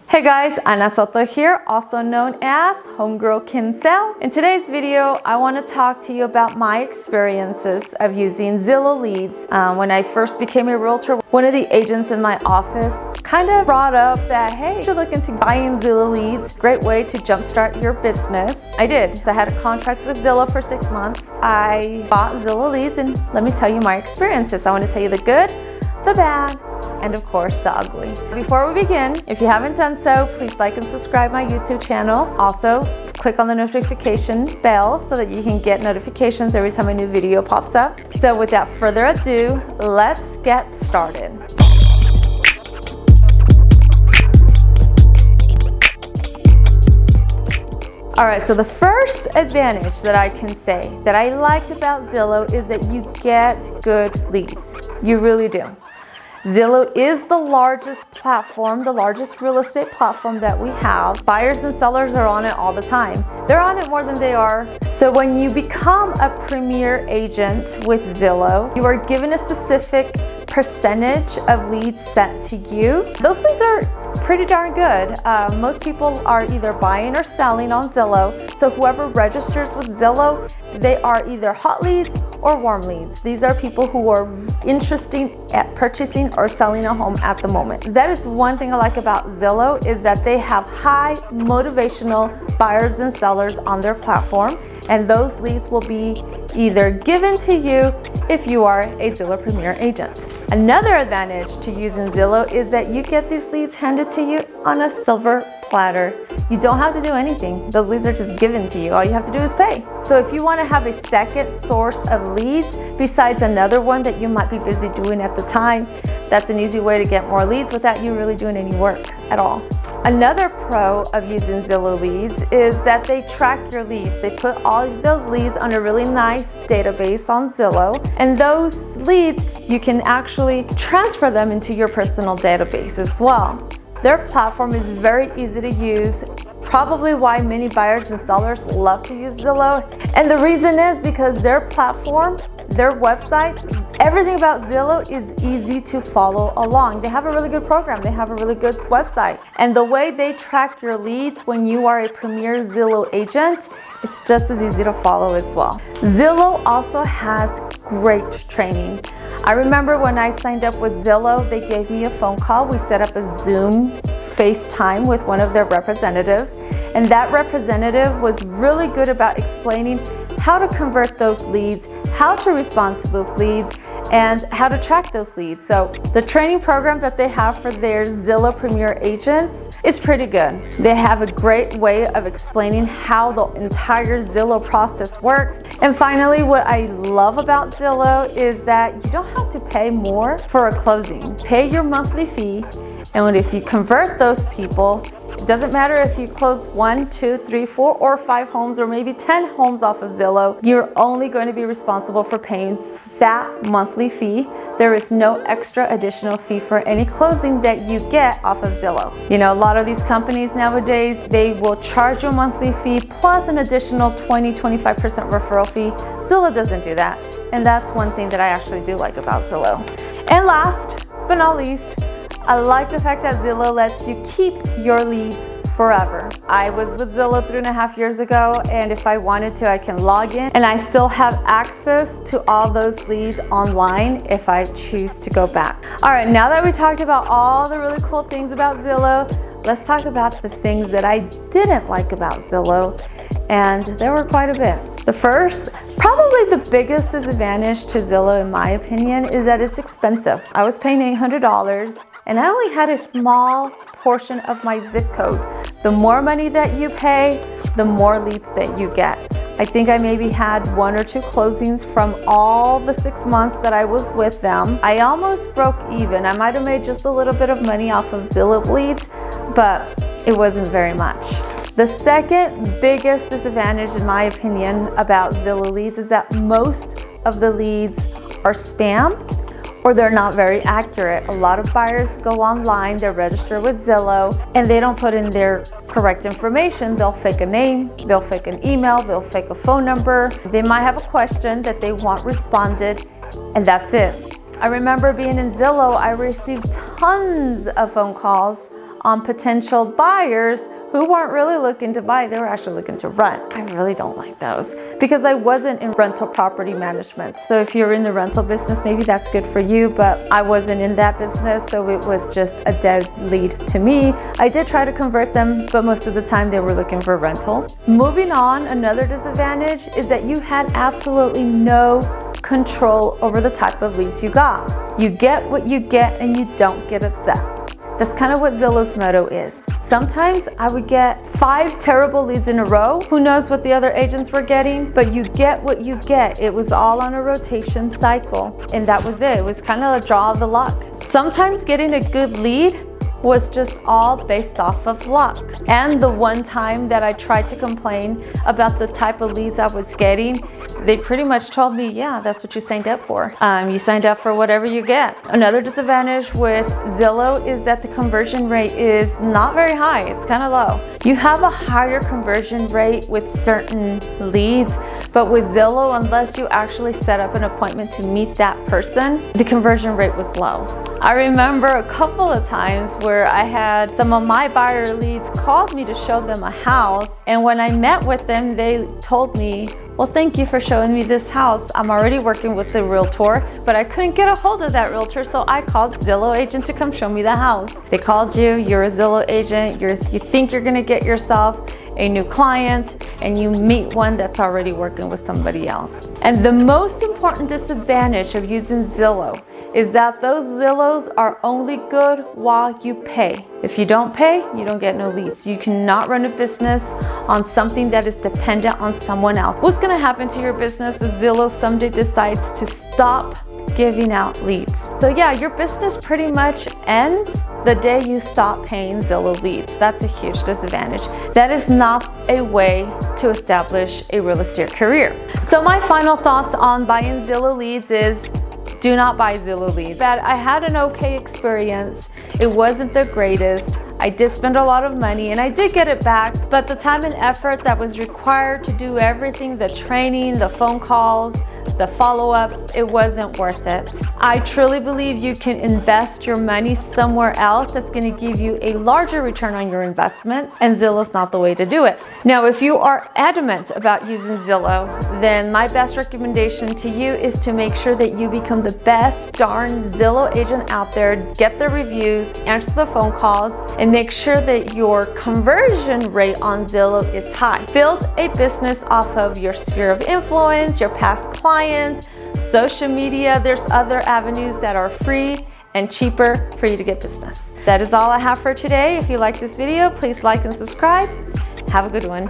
Hey guys, Ana Soto here, also known as Homegirl Can Sell. In today's video, I want to talk to you about my experiences of using Zillow leads. When I first became a realtor, one of the agents in my office kind of brought up that, hey, you should look into buying Zillow leads. Great way to jumpstart your business. I did. So I had a contract with Zillow for 6 months. I bought Zillow leads, and let me tell you my experiences. I want to tell you the good, the bad, and of course the ugly. Before we begin, if you haven't done so, please like and subscribe my YouTube channel. Also, click on the notification bell so that you can get notifications every time a new video pops up. So without further ado, let's get started. All right, so the first advantage that I can say that I liked about Zillow is that you get good leads. You really do. Zillow is the largest platform, the largest real estate platform that we have. Buyers and sellers are on it all the time. They're on it more than they are. So when you become a premier agent with Zillow, you are given a specific percentage of leads sent to you. Those leads are pretty darn good. Most people are either buying or selling on Zillow. So whoever registers with Zillow, they are either hot leads or warm leads. These are people who are interested at purchasing or selling a home at the moment. That is one thing I like about Zillow, is that they have high motivational buyers and sellers on their platform, and those leads will be either given to you if you are a Zillow Premier agent. Another advantage to using Zillow is that you get these leads handed to you on a silver platter. You don't have to do anything. Those leads are just given to you. All you have to do is pay. So if you want to have a second source of leads besides another one that you might be busy doing at the time, that's an easy way to get more leads without you really doing any work at all. Another pro of using Zillow leads is that they track your leads. They put all of those leads on a really nice database on Zillow, and those leads, you can actually transfer them into your personal database as well. Their platform is very easy to use, probably why many buyers and sellers love to use Zillow. And the reason is because their platform, their website, everything about Zillow is easy to follow along. They have a really good program. They have a really good website. And the way they track your leads when you are a premier Zillow agent, it's just as easy to follow as well. Zillow also has great training. I remember when I signed up with Zillow, they gave me a phone call. We set up a Zoom FaceTime with one of their representatives, and that representative was really good about explaining how to convert those leads, how to respond to those leads, and how to track those leads. So the training program that they have for their Zillow Premier agents is pretty good. They have a great way of explaining how the entire Zillow process works. And finally, what I love about Zillow is that you don't have to pay more for a closing. Pay your monthly fee, and if you convert those people, it doesn't matter if you close 1, 2, 3, 4, or 5 homes, or maybe 10 homes off of Zillow, you're only going to be responsible for paying that monthly fee. There is no extra additional fee for any closing that you get off of Zillow. You know, a lot of these companies nowadays, they will charge you a monthly fee plus an additional 20-25% referral fee. Zillow doesn't do that. And that's one thing that I actually do like about Zillow. And last but not least, I like the fact that Zillow lets you keep your leads forever. I was with Zillow 3.5 years ago, and if I wanted to, I can log in and I still have access to all those leads online if I choose to go back. All right, now that we talked about all the really cool things about Zillow, let's talk about the things that I didn't like about Zillow, and there were quite a bit. The first, probably the biggest disadvantage to Zillow in my opinion, is that it's expensive. I was paying $800 and I only had a small portion of my zip code. The more money that you pay, the more leads that you get. I think I maybe had 1 or 2 closings from all the 6 months that I was with them. I almost broke even. I might have made just a little bit of money off of Zillow leads, but it wasn't very much. The second biggest disadvantage, in my opinion, about Zillow leads is that most of the leads are spam, or they're not very accurate. A lot of buyers go online, they register with Zillow, and they don't put in their correct information. They'll fake a name, they'll fake an email, they'll fake a phone number. They might have a question that they want responded, and that's it. I remember being in Zillow, I received tons of phone calls on potential buyers who weren't really looking to buy, they were actually looking to rent. I really don't like those because I wasn't in rental property management. So if you're in the rental business, maybe that's good for you, but I wasn't in that business, so it was just a dead lead to me. I did try to convert them, but most of the time they were looking for rental. Moving on, another disadvantage is that you had absolutely no control over the type of leads you got. You get what you get and you don't get upset. That's kind of what Zillow's motto is. Sometimes I would get 5 terrible leads in a row. Who knows what the other agents were getting, but you get what you get. It was all on a rotation cycle, and that was it. It was kind of a draw of the luck. Sometimes getting a good lead was just all based off of luck. And the one time that I tried to complain about the type of leads I was getting, they pretty much told me, yeah, that's what you signed up for. You signed up for whatever you get. Another disadvantage with Zillow is that the conversion rate is not very high. It's kind of low. You have a higher conversion rate with certain leads, but with Zillow, unless you actually set up an appointment to meet that person, the conversion rate was low. I remember a couple of times where I had some of my buyer leads called me to show them a house, and when I met with them, they told me, well, thank you for showing me this house. I'm already working with the realtor, but I couldn't get a hold of that realtor, so I called Zillow agent to come show me the house. They called you, you're a Zillow agent, you think you're gonna get yourself a new client, and you meet one that's already working with somebody else. And the most important disadvantage of using Zillow is that those Zillows are only good while you pay. If you don't pay, you don't get no leads. You cannot run a business on something that is dependent on someone else. What's gonna happen to your business if Zillow someday decides to stop giving out leads? So yeah, your business pretty much ends the day you stop paying Zillow leads. That's a huge disadvantage. That is not a way to establish a real estate career. So my final thoughts on buying Zillow leads is, do not buy Zillow leads. I had an okay experience. It wasn't the greatest. I did spend a lot of money and I did get it back, but the time and effort that was required to do everything, the training, the phone calls, the follow-ups, it wasn't worth it. I truly believe you can invest your money somewhere else that's going to give you a larger return on your investment, and Zillow's not the way to do it. Now, if you are adamant about using Zillow, then my best recommendation to you is to make sure that you become the best darn Zillow agent out there, get the reviews, answer the phone calls, and make sure that your conversion rate on Zillow is high. Build a business off of your sphere of influence, your past clients, social media. There's other avenues that are free and cheaper for you to get business. That is all I have for today. If you like this video, please like and subscribe. Have a good one.